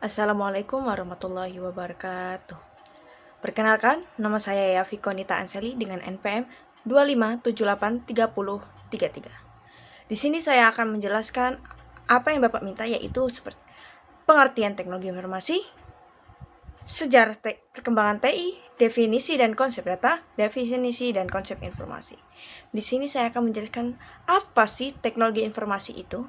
Assalamualaikum warahmatullahi wabarakatuh. Perkenalkan, nama saya Yafi Konita Anseli dengan NPM 25783033. Di sini saya akan menjelaskan apa yang Bapak minta, yaitu seperti pengertian teknologi informasi, sejarah perkembangan TI, definisi dan konsep data, definisi dan konsep informasi. Di sini saya akan menjelaskan apa sih teknologi informasi itu.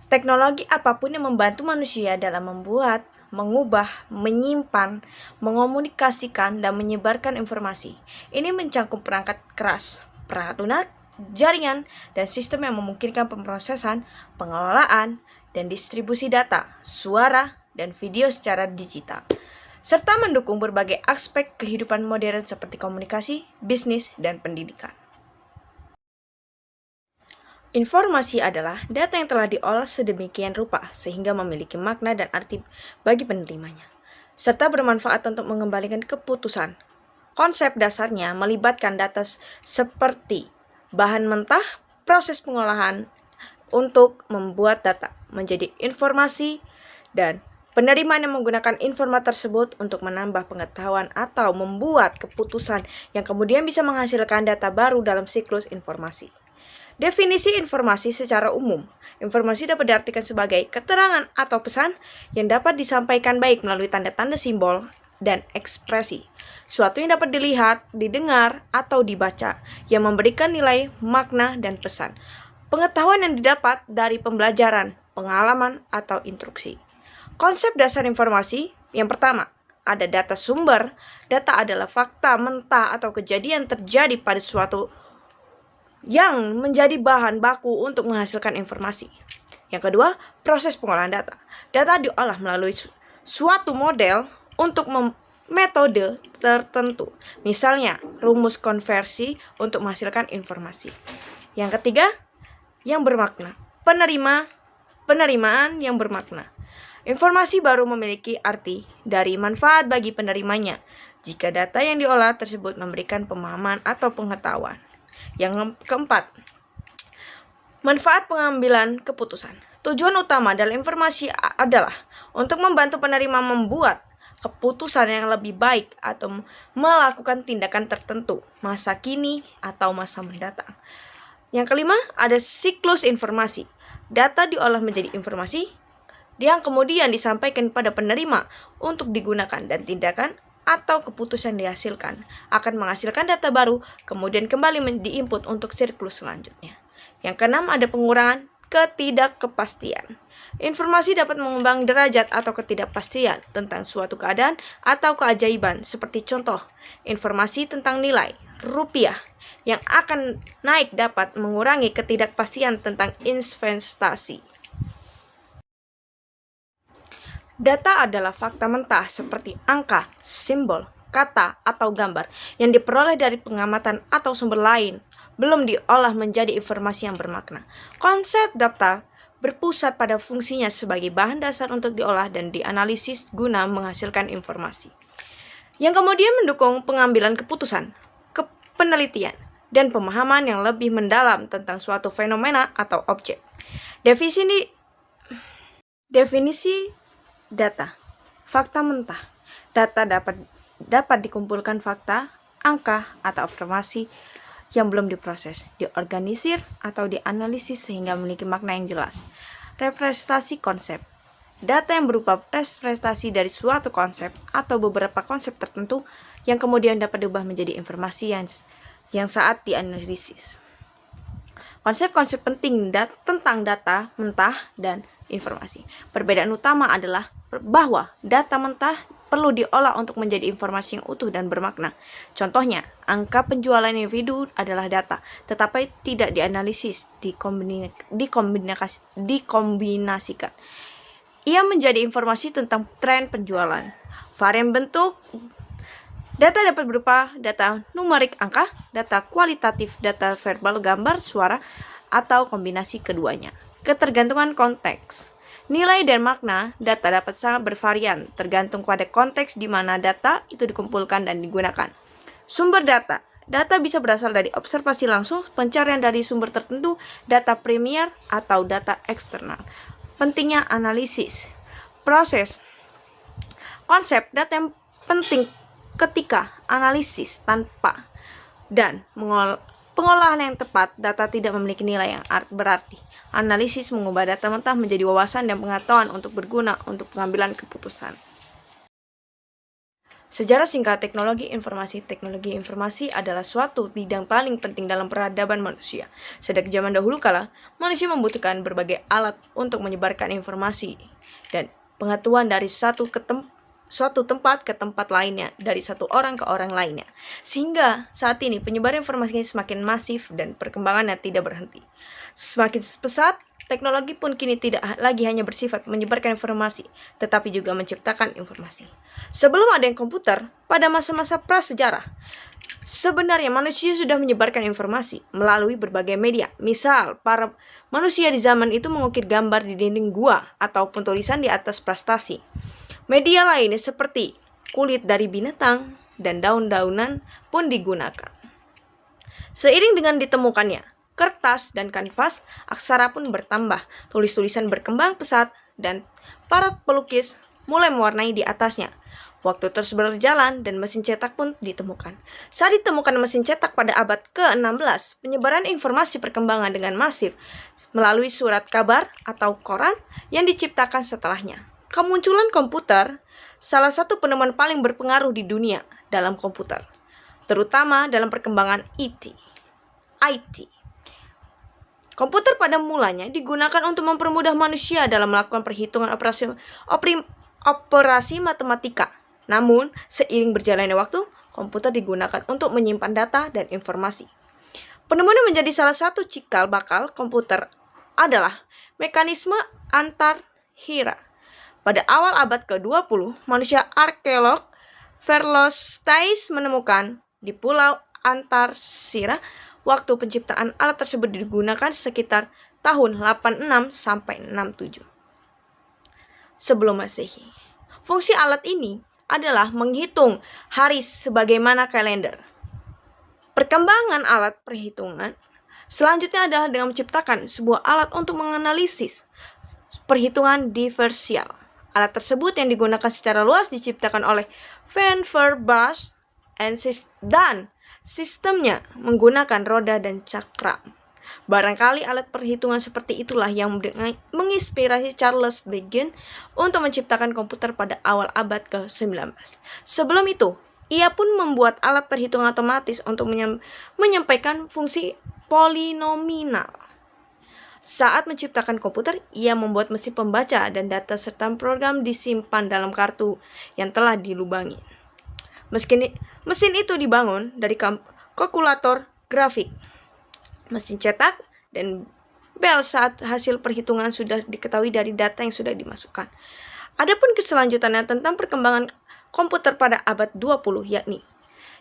Teknologi apapun yang membantu manusia dalam membuat, mengubah, menyimpan, mengomunikasikan, dan menyebarkan informasi. Ini mencakup perangkat keras, perangkat lunak, jaringan, dan sistem yang memungkinkan pemrosesan, pengelolaan, dan distribusi data, suara, dan video secara digital, serta mendukung berbagai aspek kehidupan modern seperti komunikasi, bisnis, dan pendidikan. Informasi adalah data yang telah diolah sedemikian rupa sehingga memiliki makna dan arti bagi penerimanya, serta bermanfaat untuk mengembalikan keputusan. Konsep dasarnya melibatkan data seperti bahan mentah, proses pengolahan untuk membuat data menjadi informasi, dan penerimaan yang menggunakan informasi tersebut untuk menambah pengetahuan atau membuat keputusan yang kemudian bisa menghasilkan data baru dalam siklus informasi. Definisi informasi secara umum. Informasi dapat diartikan sebagai keterangan atau pesan yang dapat disampaikan baik melalui tanda-tanda simbol dan ekspresi. Suatu yang dapat dilihat, didengar, atau dibaca yang memberikan nilai, makna, dan pesan. Pengetahuan yang didapat dari pembelajaran, pengalaman, atau instruksi. Konsep dasar informasi yang pertama, ada data sumber. Data adalah fakta mentah atau kejadian terjadi pada suatu yang menjadi bahan baku untuk menghasilkan informasi. Yang kedua, proses pengolahan data. Data diolah melalui suatu model untuk metode tertentu. Misalnya, rumus konversi untuk menghasilkan informasi. Yang ketiga, yang bermakna. Penerimaan yang bermakna. Informasi baru memiliki arti dari manfaat bagi penerimanya jika data yang diolah tersebut memberikan pemahaman atau pengetahuan. Yang keempat, manfaat pengambilan keputusan. Tujuan utama dalam informasi adalah untuk membantu penerima membuat keputusan yang lebih baik atau melakukan tindakan tertentu masa kini atau masa mendatang. Yang kelima, ada siklus informasi. Data diolah menjadi informasi yang kemudian disampaikan pada penerima untuk digunakan, dan tindakan atau keputusan dihasilkan akan menghasilkan data baru, kemudian kembali diinput untuk siklus selanjutnya. Yang keenam, ada pengurangan ketidakpastian. Informasi dapat mengembang derajat atau ketidakpastian tentang suatu keadaan atau keajaiban, seperti contoh, informasi tentang nilai rupiah yang akan naik dapat mengurangi ketidakpastian tentang investasi. Data adalah fakta mentah seperti angka, simbol, kata, atau gambar yang diperoleh dari pengamatan atau sumber lain, belum diolah menjadi informasi yang bermakna. Konsep data berpusat pada fungsinya sebagai bahan dasar untuk diolah dan dianalisis guna menghasilkan informasi, yang kemudian mendukung pengambilan keputusan, penelitian, dan pemahaman yang lebih mendalam tentang suatu fenomena atau objek. Definisi data. Fakta mentah. Data dapat dikumpulkan fakta, angka, atau informasi yang belum diproses, diorganisir, atau dianalisis sehingga memiliki makna yang jelas. Representasi konsep. Data yang berupa representasi dari suatu konsep atau beberapa konsep tertentu yang kemudian dapat diubah menjadi informasi yang saat dianalisis. Konsep-konsep penting tentang data mentah dan informasi. Perbedaan utama adalah bahwa data mentah perlu diolah untuk menjadi informasi yang utuh dan bermakna. Contohnya, angka penjualan individu adalah data, tetapi tidak dianalisis, dikombinasikan. Ia menjadi informasi tentang tren penjualan. Varian bentuk data dapat berupa data numerik angka, data kualitatif, data verbal gambar, suara, atau kombinasi keduanya. Ketergantungan konteks. Nilai dan makna data dapat sangat bervarian tergantung pada konteks di mana data itu dikumpulkan dan digunakan. Sumber data. Data bisa berasal dari observasi langsung, pencarian dari sumber tertentu, data primer, atau data eksternal. Pentingnya analisis. Proses konsep data yang penting ketika analisis tanpa dan pengolahan yang tepat, data tidak memiliki nilai yang berarti. Analisis mengubah data mentah menjadi wawasan dan pengetahuan untuk berguna untuk pengambilan keputusan. Sejarah singkat teknologi informasi. Teknologi informasi adalah suatu bidang paling penting dalam peradaban manusia. Sejak zaman dahulu kala, manusia membutuhkan berbagai alat untuk menyebarkan informasi dan pengetahuan dari suatu tempat ke tempat lainnya, dari satu orang ke orang lainnya. Sehingga saat ini penyebaran informasi semakin masif dan perkembangannya tidak berhenti. Semakin pesat, teknologi pun kini tidak lagi hanya bersifat menyebarkan informasi, tetapi juga menciptakan informasi. Sebelum adanya komputer, pada masa-masa prasejarah, sebenarnya manusia sudah menyebarkan informasi melalui berbagai media. Misal, para manusia di zaman itu mengukir gambar di dinding gua ataupun tulisan di atas prastasi. Media lainnya seperti kulit dari binatang dan daun-daunan pun digunakan. Seiring dengan ditemukannya kertas dan kanvas, aksara pun bertambah, tulis-tulisan berkembang pesat, dan para pelukis mulai mewarnai di atasnya. Waktu terus berjalan dan mesin cetak pun ditemukan. Saat ditemukan mesin cetak pada abad ke-16, penyebaran informasi perkembangan dengan masif melalui surat kabar atau koran yang diciptakan setelahnya. Kemunculan komputer, salah satu penemuan paling berpengaruh di dunia dalam komputer, terutama dalam perkembangan IT. Komputer pada mulanya digunakan untuk mempermudah manusia dalam melakukan perhitungan operasi matematika. Namun, seiring berjalannya waktu, komputer digunakan untuk menyimpan data dan informasi. Penemuan yang menjadi salah satu cikal bakal komputer adalah mekanisme antarhira. Pada awal abad ke-20, manusia arkeolog Verlosteis menemukan di Pulau Antarsira. Waktu penciptaan alat tersebut digunakan sekitar tahun 86 sampai 67 sebelum Masehi. Fungsi alat ini adalah menghitung hari sebagaimana kalender. Perkembangan alat perhitungan selanjutnya adalah dengan menciptakan sebuah alat untuk menganalisis perhitungan diferensial. Alat tersebut yang digunakan secara luas diciptakan oleh Van Baerle dan sistemnya menggunakan roda dan cakram. Barangkali alat perhitungan seperti itulah yang menginspirasi Charles Babbage untuk menciptakan komputer pada awal abad ke-19. Sebelum itu, ia pun membuat alat perhitungan otomatis untuk menyampaikan fungsi polinomial. Saat menciptakan komputer, ia membuat mesin pembaca dan data serta program disimpan dalam kartu yang telah dilubangi. Mesin itu dibangun dari kalkulator grafik, mesin cetak, dan bel saat hasil perhitungan sudah diketahui dari data yang sudah dimasukkan. Adapun keselanjutannya tentang perkembangan komputer pada abad 20, yakni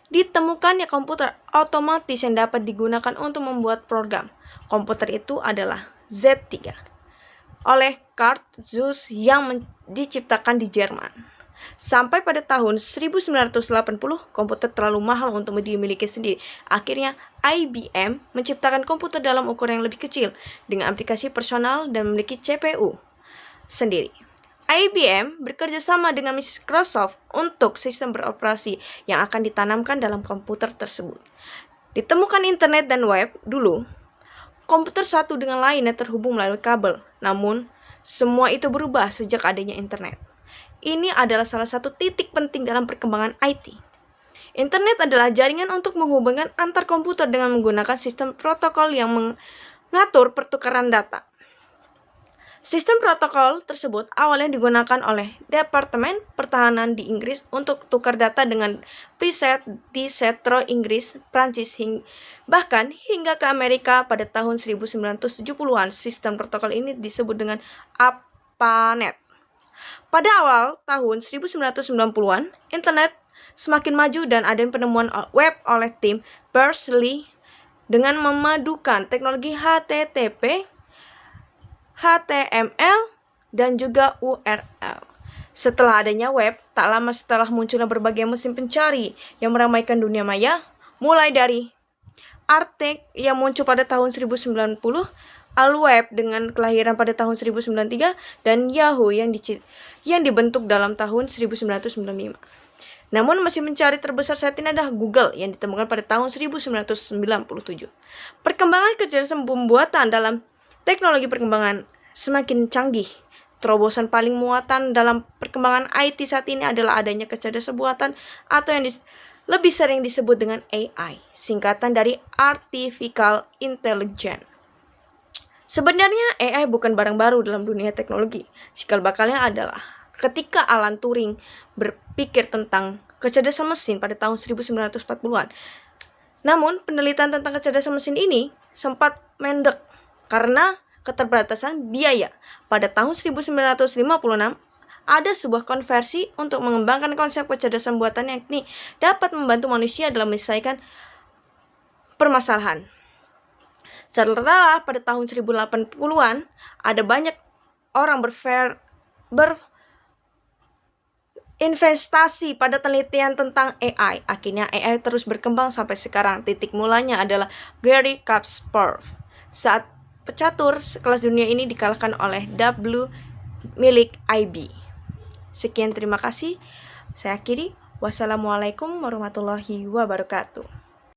ditemukannya komputer otomatis yang dapat digunakan untuk membuat program. Komputer itu adalah Z3 oleh Carl Zeiss yang diciptakan di Jerman. Sampai pada tahun 1980, komputer terlalu mahal untuk dimiliki sendiri. Akhirnya, IBM menciptakan komputer dalam ukuran yang lebih kecil dengan aplikasi personal dan memiliki CPU sendiri. IBM bekerja sama dengan Microsoft untuk sistem beroperasi yang akan ditanamkan dalam komputer tersebut. Ditemukan internet dan web dulu, komputer satu dengan lainnya terhubung melalui kabel. Namun, semua itu berubah sejak adanya internet. Ini adalah salah satu titik penting dalam perkembangan IT. Internet adalah jaringan untuk menghubungkan antar komputer dengan menggunakan sistem protokol yang mengatur pertukaran data. Sistem protokol tersebut awalnya digunakan oleh Departemen Pertahanan di Inggris untuk tukar data dengan preset di setro Inggris, Prancis, bahkan hingga ke Amerika pada tahun 1970-an. Sistem protokol ini disebut dengan ARPANET. Pada awal tahun 1990-an, internet semakin maju dan ada penemuan web oleh tim Berners-Lee dengan memadukan teknologi HTTP, HTML, dan juga URL. Setelah adanya web, tak lama setelah munculnya berbagai mesin pencari yang meramaikan dunia maya, mulai dari Artek yang muncul pada tahun 1090, Al-Web dengan kelahiran pada tahun 1093, dan Yahoo yang yang dibentuk dalam tahun 1995. Namun mesin mencari terbesar saat ini adalah Google yang ditemukan pada tahun 1997. Perkembangan kecerdasan pembuatan dalam teknologi perkembangan semakin canggih. Terobosan paling muatan dalam perkembangan IT saat ini adalah adanya kecerdasan buatan atau yang lebih sering disebut dengan AI, singkatan dari Artificial Intelligence. Sebenarnya AI bukan barang baru dalam dunia teknologi. Cikal bakalnya adalah ketika Alan Turing berpikir tentang kecerdasan mesin pada tahun 1940-an. Namun, penelitian tentang kecerdasan mesin ini sempat mendek karena keterbatasan biaya. Pada tahun 1956, ada sebuah konversi untuk mengembangkan konsep kecerdasan buatan yang dapat membantu manusia dalam menyelesaikan permasalahan. Setelah pada tahun 1080-an, ada banyak orang berinvestasi pada penelitian tentang AI. Akhirnya AI terus berkembang sampai sekarang. Titik mulanya adalah Garry Kasparov. Saat pecatur sekelas dunia ini dikalahkan oleh W milik IB. Sekian, terima kasih. Saya akhiri. Wassalamualaikum warahmatullahi wabarakatuh.